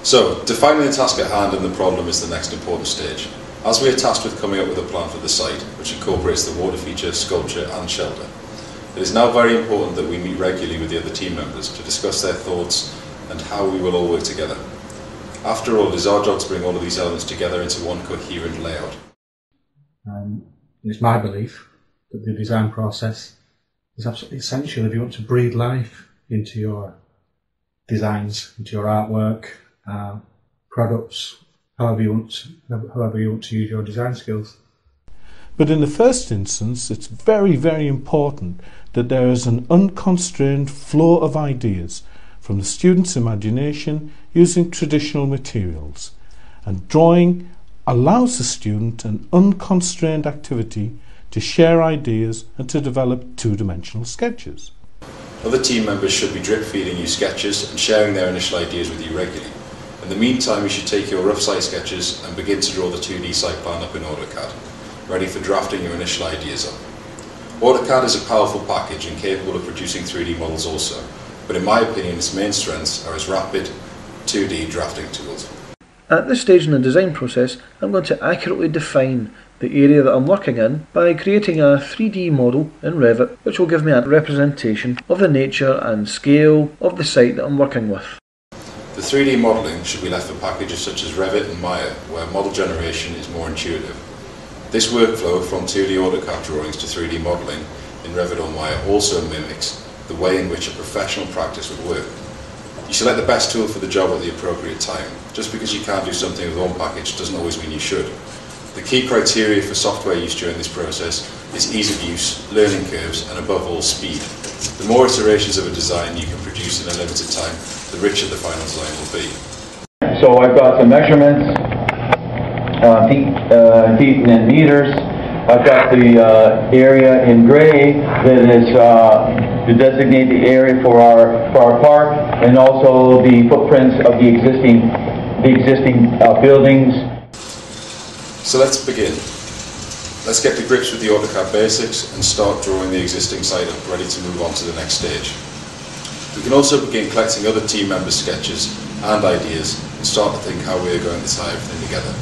So, defining the task at hand and the problem is the next important stage. As we are tasked with coming up with a plan for the site, which incorporates the water feature, sculpture and shelter, it is now very important that we meet regularly with the other team members to discuss their thoughts and how we will all work together. After all, it is our job to bring all of these elements together into one coherent layout. It's my belief that the design process is absolutely essential if you want to breathe life into your designs, into your artwork, products, however you want to use your design skills. But in the first instance, it's very, very important that there is an unconstrained flow of ideas from the student's imagination using traditional materials. And drawing allows the student an unconstrained activity to share ideas and to develop two-dimensional sketches. Other team members should be drip feeding you sketches and sharing their initial ideas with you regularly. In the meantime, you should take your rough site sketches and begin to draw the 2D site plan up in AutoCAD, ready for drafting your initial ideas up. AutoCAD is a powerful package and capable of producing 3D models also, but in my opinion its main strengths are its rapid 2D drafting tools. At this stage in the design process, I'm going to accurately define the area that I'm working in by creating a 3D model in Revit, which will give me a representation of the nature and scale of the site that I'm working with. The 3D modelling should be left for packages such as Revit and Maya, where model generation is more intuitive. This workflow from 2D AutoCAD drawings to 3D modelling in Revit or Maya also mimics the way in which a professional practice would work. You select the best tool for the job at the appropriate time. Just because you can't do something with one package doesn't always mean you should. The key criteria for software use during this process is ease of use, learning curves, and above all, speed. The more iterations of a design you can produce in a limited time, the richer the final design will be. So I've got the measurements, feet and meters. I've got the area in gray that is to designate the area for our park, and also the footprints of the existing buildings. So let's begin. Let's get to grips with the AutoCAD basics and start drawing the existing site up, ready to move on to the next stage. We can also begin collecting other team members' sketches and ideas and start to think how we are going to tie everything together.